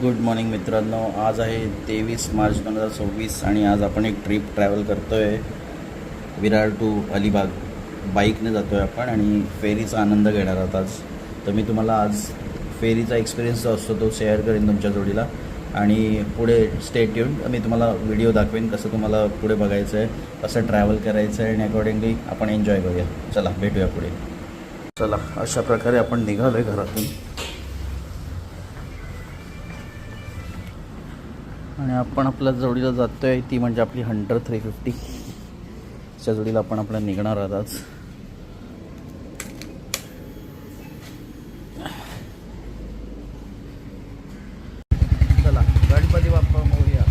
Good morning मित्रांनो. आज आहे 23 मार्च 2026 आणि आज आपण एक ट्रिप ट्रॅव्हल करतो आहे विरार टू अलिबाग. बाईकने जातो आहे आपण आणि फेरीचा आनंद घेणार आहोत आज. तर मी तुम्हाला आज फेरीचा एक्सपिरियन्स जो असतो तो शेअर करेन तुमच्या जोडीला आणि पुढे स्टे ट्यून्ड. मी तुम्हाला व्हिडिओ दाखवेन कसं तुम्हाला पुढे बघायचं आहे, कसं ट्रॅव्हल करायचं आहे आणि अकॉर्डिंगली आपण एन्जॉय करूया. चला भेटूया पुढे. चला अशा प्रकारे आपण निघालो आहे घरातून आणि आपण आपल्या जोडीला जातो आहे, ती म्हणजे आपली हंटर 350 च्या जोडीला आपण आपल्या निघणार आहोत आज. चला गणपती बाप्पा मोरया.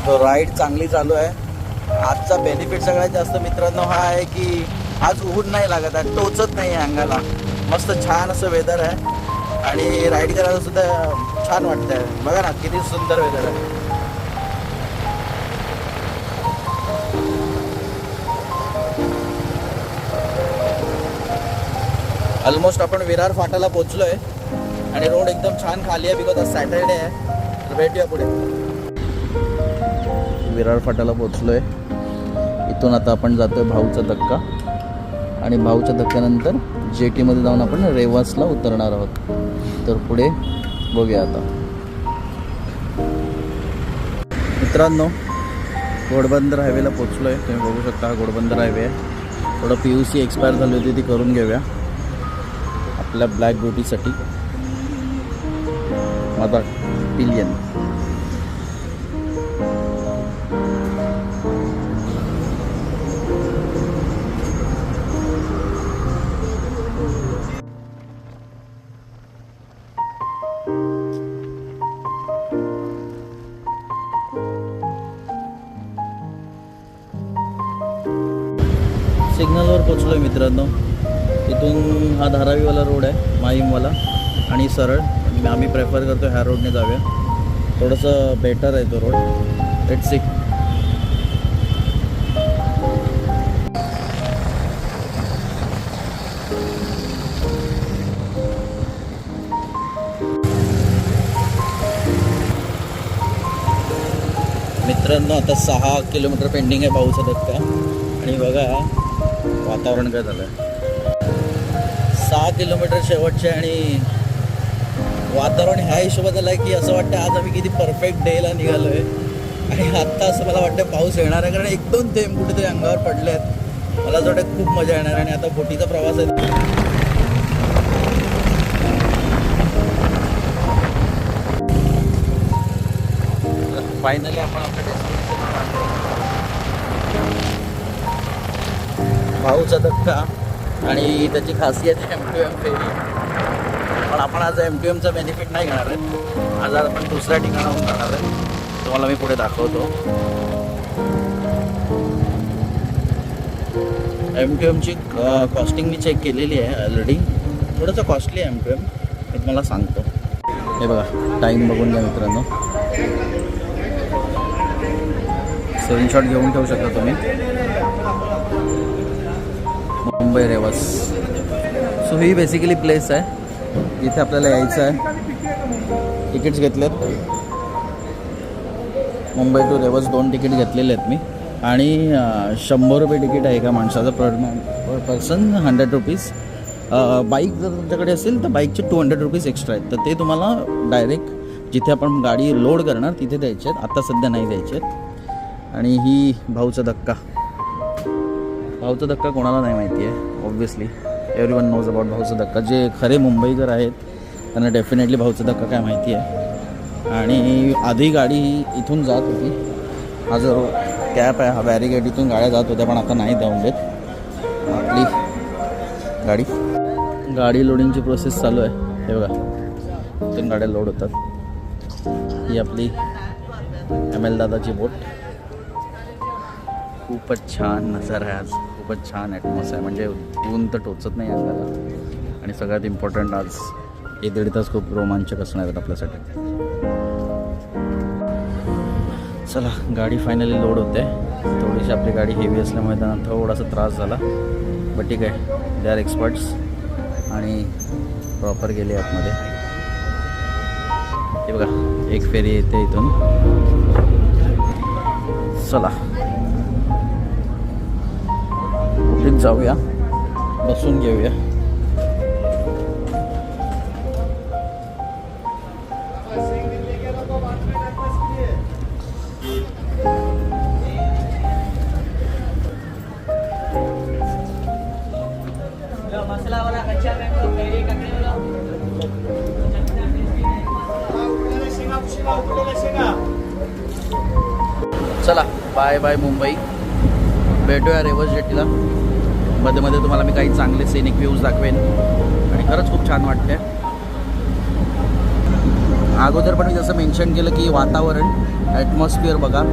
तो राईड चांगली चालू आहे. आजचा बेनिफिट सगळ्यात जास्त मित्रांनो हा आहे की आज ऊन नाही लागत आहे, टोचत नाही आहे अंगाला. मस्त छान असं वेदर आहे आणि राईड करायला सुद्धा छान वाटतं आहे. बघा ना किती सुंदर वेदर आहे. ऑलमोस्ट आपण विरार फाटाला पोचलो आहे आणि रोड एकदम छान खाली आहे बिकॉज आज सॅटर्डे आहे. तर भेटूया पुढे. विरार फाटाला पोचलो आहे. इथून आता आपण जातो आहे भाऊचा धक्का आणि भाऊच्या धक्क्यानंतर जेटीमध्ये जाऊन आपण रेवासला उतरणार आहोत. तर पुढे बघूया आता. मित्रांनो घोडबंदर हायवेला पोचलो आहे. तुम्ही बघू शकता हा घोडबंदर हायवे आहे. थोडं PUC एक्सपायर झाली होती, ती करून घेऊया आपल्या ब्लॅक ब्युटीसाठी. माझा पिलियन सिग्नलवर पोचलो आहे मित्रांनो. इथून हा धारावीवाला रोड आहे, माहीमवाला, आणि सरळ आम्ही प्रेफर करतो ह्या रोडने जाऊया. थोडंसं बेटर आहे तो रोड. Let's see. मित्रांनो आता 6 किलोमीटर पेंडिंग आहे भाऊचा धक्का आणि बघा वातावरण काय झालं आहे. 6 किलोमीटर शेवटचे आणि वातावरण ह्या हिशोबात झालं आहे की असं वाटतं आज आम्ही किती परफेक्ट डेला निघालो आहे. आणि आत्ता असं मला वाटतं पाऊस येणार आहे, कारण 1-2 थेंब कुठेतरी अंगावर पडले आहेत. मला असं वाटतं खूप मजा येणार आणि आता बोटीचा प्रवास आहे. फायनली आपण आपल्या भाऊचा धक्का आणि त्याची खासियत आहे M2M फेरी. पण आपण आज M2Mचा बेनिफिट नाही घेणार आहे. आज आपण दुसऱ्या ठिकाणाहून जाणार आहे. तुम्हाला मी पुढे दाखवतो. M2Mची कॉस्टिंग मी चेक केलेली आहे ऑलरेडी. थोडंसं कॉस्टली आहे M2M, मी तुम्हाला सांगतो. हे बघा टाईम बघून घ्या मित्रांनो. स्क्रीनशॉट घेऊन ठेवू शकता तुम्ही. मुंबई रेवास. सो ही बेसिकली प्लेस आहे जिथे आपल्याला यायचं आहे. तिकीट्स घेतलेत. मुंबई टू रेवास 2 तिकीट घेतलेले आहेत मी आणि 100 रुपये तिकीट आहे एका माणसाचं पर पर्सन. 100 रुपीज. बाईक जर तुमच्याकडे असेल तर बाईकचे 200 रुपीज एक्स्ट्रा आहेत. तर ते तुम्हाला डायरेक्ट जिथे आपण गाडी लोड करणार तिथे द्यायचे आहेत. आता सध्या नाही द्यायचे आहेत. आणि ही भाऊचा धक्का. भाऊचा धक्का कोणाला नाही माहिती आहे. ऑब्व्हियसली एव्हरीवन नोज अबाउट भाऊचा धक्का. जे खरे मुंबईकर आहेत त्यांना डेफिनेटली भाऊचा धक्का काय माहिती आहे. आणि आधी गाडी इथून जात होती. हा जो कॅप आहे हा बॅरिगेट इथून गाड्या जात होत्या, पण आता नाही जाऊन देत. आपली गाडी गाडी लोडिंगची प्रोसेस चालू आहे. हे बघा 3 गाड्या लोड होतात. ही आपली ML दादाची बोट. खूपच छान नजारा आहे आज. खूपच छान ॲटमॉस्फिअर आहे. म्हणजे ऊन तर टोचत नाही अंगाला. आणि सगळ्यात इम्पॉर्टंट आज हे 1.5 तास खूप रोमांचक असणार आहेत आपल्यासाठी. चला गाडी फायनली लोड होते. थोडीशी आपली गाडी हेवी असल्यामुळे त्यांना थोडासा त्रास झाला. बट ठीक आहे, दे आर एक्सपर्ट्स आणि प्रॉपर गेले आतमध्ये. हे बघा एक फेरी येते इथून. चला उठीत जाऊया, बसून घेऊया. चला बाय बाय मुंबई. भेटूया रेवर्स जेटीला. मध्ये मध्ये तुम्हाला मी काही चांगले सिनिक व्ह्यूज दाखवेन आणि खरंच खूप छान वाटते. अगोदर पण मी जसं मेन्शन केलं की वातावरण ॲटमॉस्फिअर बघा.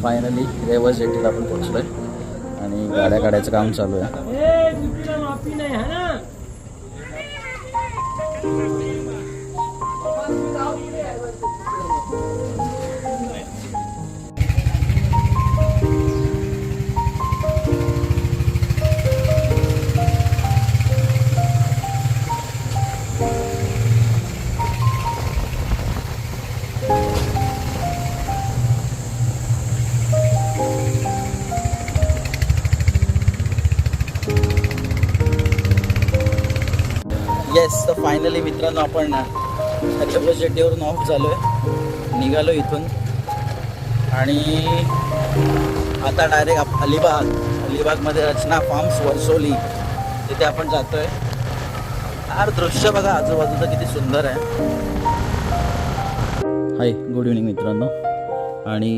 फायनली रेवर्स जेटीला आपण पोहोचलो आहे आणि गाड्या काढायचं काम चालू आहे. येस, तर फायनली मित्रांनो आपण रेवर्स जेटीवरून ऑफ झालो आहे. निघालो इथून आणि आता डायरेक्ट अलिबागमध्ये रचना फार्म्स वर्सोली तिथे आपण जातो आहे. यार दृश्य बघा आजूबाजूचं किती सुंदर आहे. हाय, गुड इव्हनिंग मित्रांनो. आणि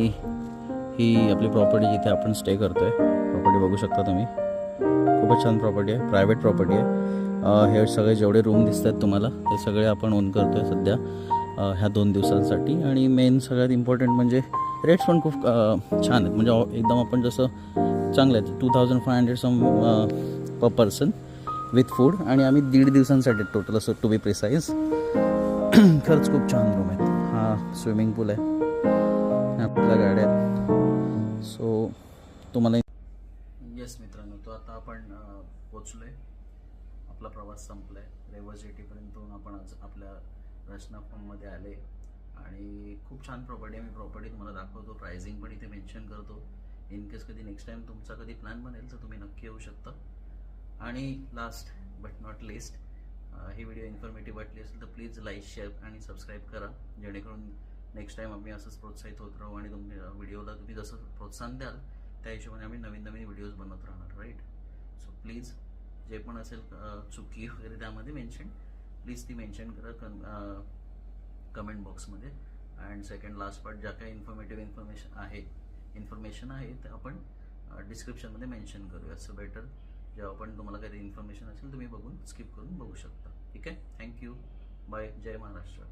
ही आपली प्रॉपर्टी जिथे आपण स्टे करतो आहे. प्रॉपर्टी बघू शकता तुम्ही. खूपच छान प्रॉपर्टी आहे, प्रायव्हेट प्रॉपर्टी आहे. हे सगळे जेवढे रूम दिसत आहेत तुम्हाला ते सगळे आपण ओन करतो आहे सध्या ह्या 2 दिवसांसाठी. आणि मेन सगळ्यात इम्पॉर्टंट म्हणजे रेट्स पण खूप छान आहेत. म्हणजे एकदम आपण जसं चांगलं आहे. 2500 सम पर पर्सन विथ फूड. आणि आम्ही 1.5 दिवसांसाठी टोटल असं टू बी प्रिसाईज. खरंच खूप छान रूम आहेत. हा स्विमिंग पूल आहे, आपल्या गाड्या आहेत. सो तुम्हाला येस मित्रांनो, तो आता आपण पोचलो आहे. आपला प्रवास संपला आहे. रेवर्स जेटीपर्यंत आपण आज आपल्या रचना फॉर्ममध्ये आले आणि खूप छान प्रॉपर्टी आहे. मी प्रॉपर्टी तुम्हाला दाखवतो, प्राइसिंग पण इथे मेन्शन करतो. इन केस कधी नेक्स्ट टाईम तुमचा कधी प्लॅन बनेल तर तुम्ही नक्की येऊ शकता. आणि last but not list, he video informative वाटली असेल तर प्लीज लाईक, शेअर आणि सबस्क्राईब करा, जेणेकरून नेक्स्ट टाईम आम्ही असंच प्रोत्साहित होत राहू आणि तुमच्या व्हिडिओला तुम्ही जसं प्रोत्साहन द्याल त्या हिशोबाने आम्ही नवीन नवीन व्हिडिओज बनवत राहणार. राईट. सो प्लीज जे पण असेल चुकी वगैरे त्यामध्ये मेन्शन, प्लीज ती मेन्शन करा कमेंट बॉक्समध्ये. अँड सेकंड लास्ट पार्ट, ज्या काही इन्फॉर्मेटिव्ह इन्फॉर्मेशन आहे ते आपण डिस्क्रिप्शनमध्ये मेन्शन करूया. सो बेटर जेव्हा पण तुम्हाला काही इन्फॉर्मेशन असेल तुम्ही बघून स्किप करून बघू शकता. ठीक आहे. थँक्यू. बाय. जय महाराष्ट्र.